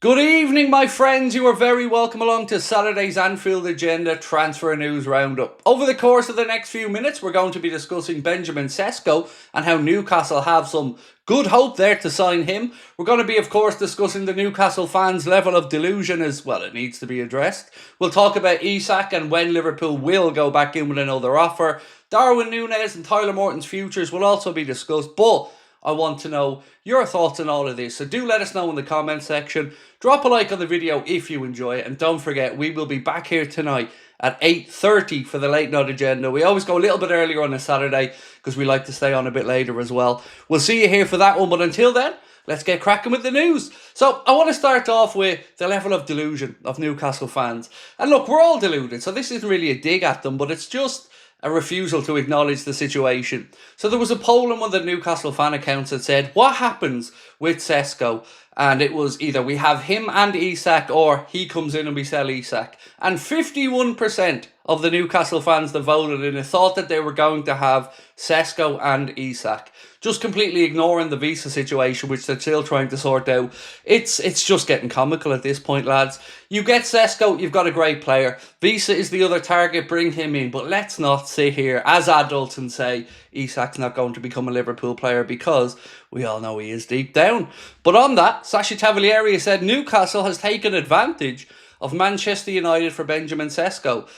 Good evening, my friends. You are very welcome along to Saturday's Anfield Agenda Transfer News Roundup. Over the course of the next few minutes, we're going to be discussing Benjamin Cesco and how Newcastle have some good hope there to sign him. We're going to be, of course, discussing the Newcastle fans' level of delusion as well. It needs to be addressed. We'll talk about Isak and when Liverpool will go back in with another offer. Darwin, Nunez and Tyler Morton's futures will also be discussed, but I want to know your thoughts on all of this, so do let us know in the comment section. Drop a like on the video if you enjoy it, and don't forget, we will be back here tonight at 8:30 for the late night agenda. We always go a little bit earlier on a Saturday because we like to stay on a bit later as well. We'll see you here for that one, but until then, let's get cracking with the news. So I want to start off with the level of delusion of Newcastle fans. And look, we're all deluded, so this isn't really a dig at them, but it's just a refusal to acknowledge the situation. So there was a poll on one of the Newcastle fan accounts that said, what happens with Sesco? And it was either we have him and Isak or he comes in and we sell Isak. And 51% of the Newcastle fans that voted in it thought that they were going to have Cesco and Isak. Just completely ignoring the visa situation, which they're still trying to sort out. It's just getting comical at this point, lads. You get Cesco, you've got a great player. Visa is the other target, bring him in. But let's not sit here as adults and say Isak's not going to become a Liverpool player, because we all know he is deep down. But on that, Sacha Tavolieri said Newcastle has taken advantage of Manchester United for Benjamin Cesco.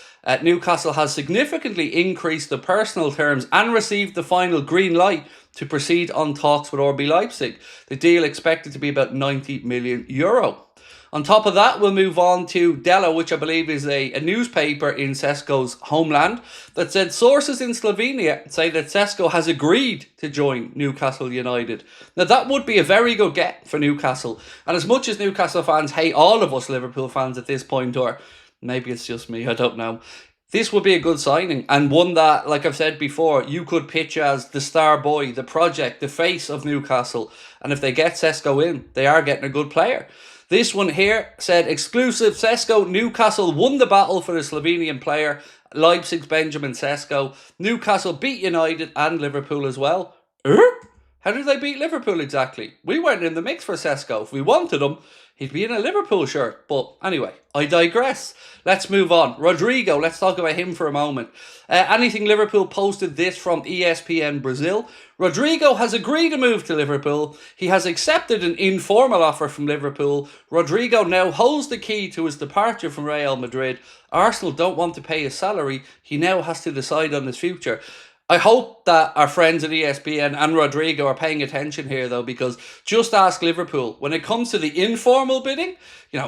Newcastle has significantly increased the personal terms and received the final green light to proceed on talks with RB Leipzig. The deal expected to be about €90 million. On top of that, we'll move on to Delo, which I believe is a newspaper in Cesco's homeland, that said sources in Slovenia say that Cesco has agreed to join Newcastle United. Now, that would be a very good get for Newcastle. And as much as Newcastle fans hate all of us Liverpool fans at this point, or maybe it's just me, I don't know, this would be a good signing, and one that, like I've said before, you could pitch as the star boy, the project, the face of Newcastle. And if they get Cesco in, they are getting a good player. This one here said, exclusive Cesco, Newcastle won the battle for the Slovenian player, Leipzig's Benjamin Cesco. Newcastle beat United and Liverpool as well. How did they beat Liverpool exactly? We weren't in the mix for Cesco. If we wanted him, he'd be in a Liverpool shirt. But anyway, I digress. Let's move on. Rodrigo, let's talk about him for a moment. Anything Liverpool posted this from ESPN Brazil. Rodrigo has agreed to move to Liverpool. He has accepted an informal offer from Liverpool. Rodrigo now holds the key to his departure from Real Madrid. Arsenal don't want to pay his salary. He now has to decide on his future. I hope that our friends at ESPN and Rodrigo are paying attention here, though, because just ask Liverpool. When it comes to the informal bidding,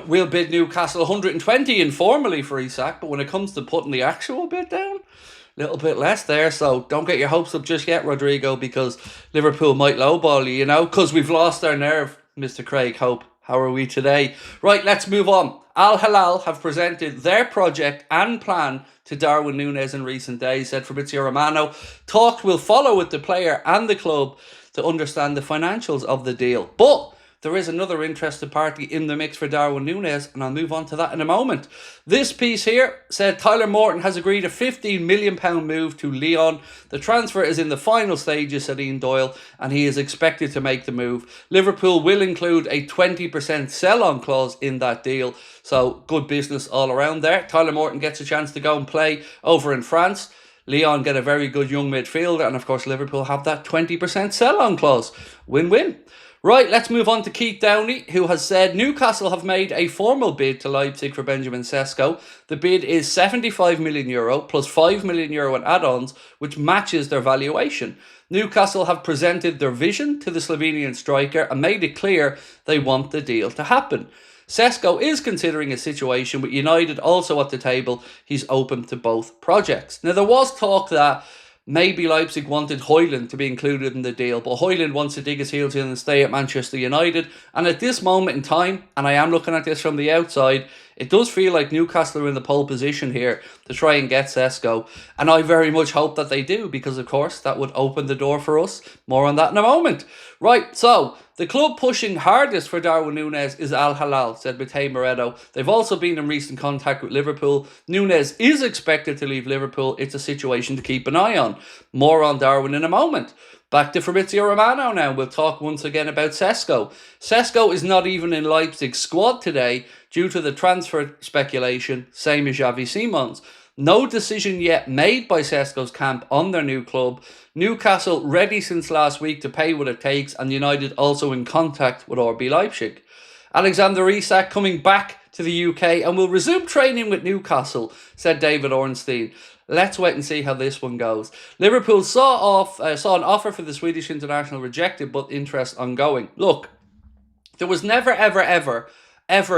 we'll bid Newcastle 120 informally for Isak, but when it comes to putting the actual bid down, a little bit less there. So don't get your hopes up just yet, Rodrigo, because Liverpool might lowball you, because we've lost our nerve, Mr. Craig Hope. How are we today? Right, let's move on. Al Hilal have presented their project and plan to Darwin Nunez in recent days, said Fabrizio Romano. Talks will follow with the player and the club to understand the financials of the deal. But there is another interested party in the mix for Darwin Nunez, and I'll move on to that in a moment. This piece here said Tyler Morton has agreed a £15 million move to Lyon. The transfer is in the final stages, said Ian Doyle, and he is expected to make the move. Liverpool will include a 20% sell-on clause in that deal, so good business all around there. Tyler Morton gets a chance to go and play over in France. Lyon get a very good young midfielder, and of course Liverpool have that 20% sell-on clause. Win-win. Right, let's move on to Keith Downey, who has said Newcastle have made a formal bid to Leipzig for Benjamin Cesco. The bid is €75 million plus €5 million in add-ons, which matches their valuation. Newcastle have presented their vision to the Slovenian striker and made it clear they want the deal to happen. Cesco is considering a situation with United also at the table. He's open to both projects. Now, there was talk that maybe Leipzig wanted Houlden to be included in the deal, but Houlden wants to dig his heels in and stay at Manchester United. And at this moment in time, and I am looking at this from the outside, it does feel like Newcastle are in the pole position here to try and get Cesco. And I very much hope that they do, because of course that would open the door for us. More on that in a moment. Right, so the club pushing hardest for Darwin Nunez is Al Hilal, said Matej Moreto. They've also been in recent contact with Liverpool. Nunez is expected to leave Liverpool. It's a situation to keep an eye on. More on Darwin in a moment. Back to Fabrizio Romano now. We'll talk once again about Cesco. Cesco is not even in Leipzig's squad today due to the transfer speculation, same as Xavi Simons. No decision yet made by Cesco's camp on their new club. Newcastle ready since last week to pay what it takes, and United also in contact with RB Leipzig. Alexander Isak coming back to the UK and will resume training with Newcastle, said David Ornstein. Let's wait and see how this one goes. Liverpool saw an offer for the Swedish international rejected, but interest ongoing. Look, there was never, ever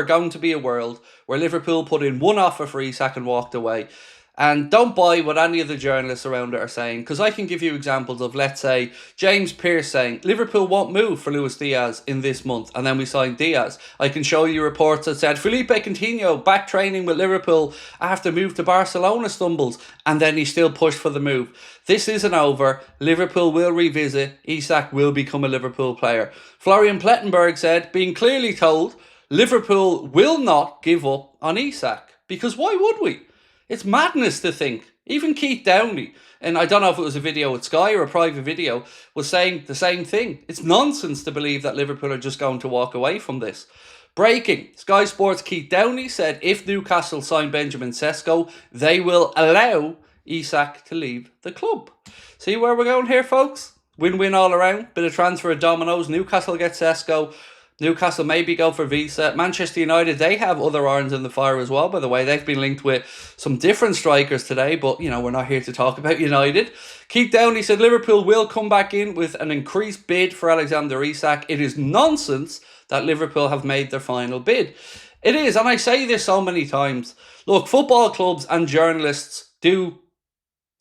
going to be a world where Liverpool put in one offer for Isak and walked away. And don't buy what any of the journalists around it are saying, because I can give you examples of, let's say, James Pearce saying Liverpool won't move for Luis Diaz in this month, and then we signed Diaz. I can show you reports that said Felipe Coutinho back training with Liverpool after move to Barcelona stumbles, and then he still pushed for the move. This isn't over. Liverpool will revisit. Isak will become a Liverpool player. Florian Plettenberg said, being clearly told, Liverpool will not give up on Isak, because why would we? It's madness to think. Even Keith Downey, and I don't know if it was a video with Sky or a private video, was saying the same thing. It's nonsense to believe that Liverpool are just going to walk away from this. Breaking. Sky Sports' Keith Downey said if Newcastle sign Benjamin Cesco, they will allow Isak to leave the club. See where we're going here, folks? Win-win all around. Bit of transfer of dominoes. Newcastle gets Cesco. Newcastle maybe go for Visa. Manchester United, they have other irons in the fire as well, by the way. They've been linked with some different strikers today, but, you know, we're not here to talk about United. Keith Downey said Liverpool will come back in with an increased bid for Alexander Isak. It is nonsense that Liverpool have made their final bid. It is, and I say this so many times. Look, football clubs and journalists do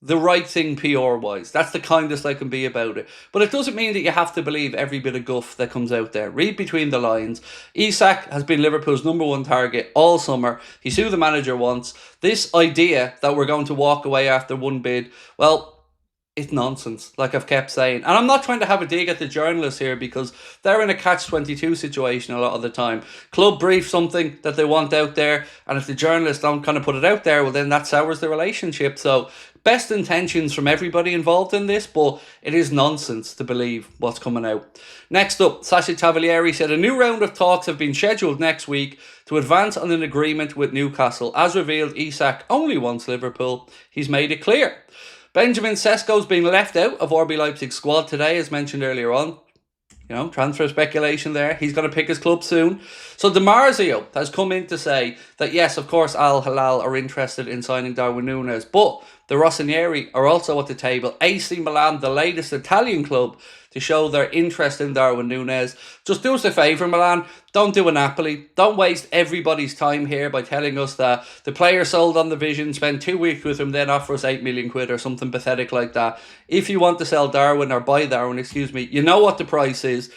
the right thing PR-wise. That's the kindest I can be about it. But it doesn't mean that you have to believe every bit of guff that comes out there. Read between the lines. Isak has been Liverpool's #1 target all summer. He's who the manager wants. This idea that we're going to walk away after one bid, well, it's nonsense, like I've kept saying. And I'm not trying to have a dig at the journalists here, because they're in a catch-22 situation a lot of the time. Club brief something that they want out there, and if the journalists don't kind of put it out there, well, then that sours the relationship. So best intentions from everybody involved in this, but it is nonsense to believe what's coming out. Next up, Sasha Cavalieri said a new round of talks have been scheduled next week to advance on an agreement with Newcastle. As revealed, Isak only wants Liverpool. He's made it clear. Benjamin Cesco's been left out of RB Leipzig's squad today, as mentioned earlier on. You know, transfer speculation there. He's going to pick his club soon. So DiMarzio has come in to say that, yes, of course, Al Hilal are interested in signing Darwin Nunez, but the Rossoneri are also at the table. AC Milan, the latest Italian club to show their interest in Darwin Nunez. Just do us a favour, Milan. Don't do a Napoli. Don't waste everybody's time here by telling us that the player sold on the vision, spend 2 weeks with him, then offer us 8 million quid or something pathetic like that. If you want to sell Darwin, or buy Darwin, excuse me, you know what the price is.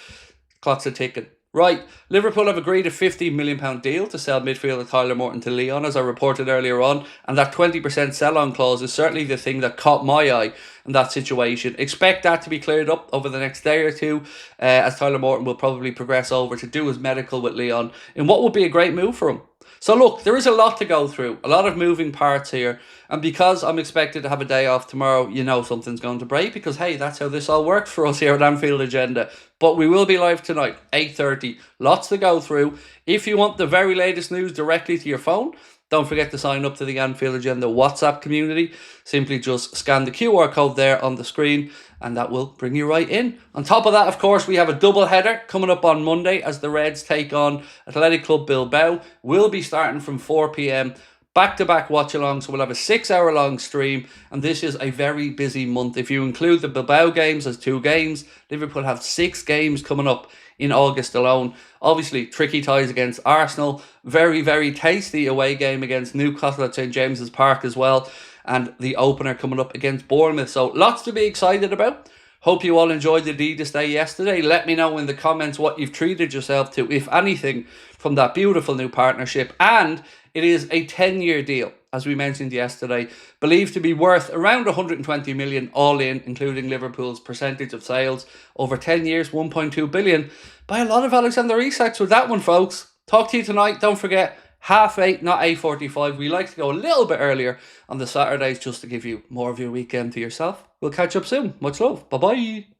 Clock's a ticking. Right, Liverpool have agreed a £15 million deal to sell midfielder Tyler Morton to Lyon, as I reported earlier on, and that 20% sell-on clause is certainly the thing that caught my eye in that situation. Expect that to be cleared up over the next day or two, as Tyler Morton will probably progress over to do his medical with Lyon in what would be a great move for him. So look, there is a lot to go through, a lot of moving parts here, and because I'm expected to have a day off tomorrow, you know something's going to break, because hey, that's how this all works for us here at Anfield Agenda. But we will be live tonight, 8:30. Lots to go through. If you want the very latest news directly to your phone, don't forget to sign up to the Anfield Agenda WhatsApp community. Simply just scan the QR code there on the screen, and that will bring you right in. On top of that, of course, we have a double header coming up on Monday as the Reds take on Athletic Club Bilbao. We'll be starting from 4 p.m. Back-to-back watch-alongs, so we'll have a 6-hour-long stream, and this is a very busy month. If you include the Bilbao games as 2 games, Liverpool have 6 games coming up in August alone. Obviously, tricky ties against Arsenal, very, very tasty away game against Newcastle at St James's Park as well, and the opener coming up against Bournemouth. So lots to be excited about. Hope you all enjoyed the Adidas Day yesterday. Let me know in the comments what you've treated yourself to, if anything, from that beautiful new partnership. And it is a 10-year deal, as we mentioned yesterday, believed to be worth around 120 million all in, including Liverpool's percentage of sales. Over 10 years, 1.2 billion. By a lot of Alexander Isaks with that one, folks. Talk to you tonight. Don't forget, 8:30, not 8:45. We like to go a little bit earlier on the Saturdays just to give you more of your weekend to yourself. We'll catch up soon. Much love. Bye-bye.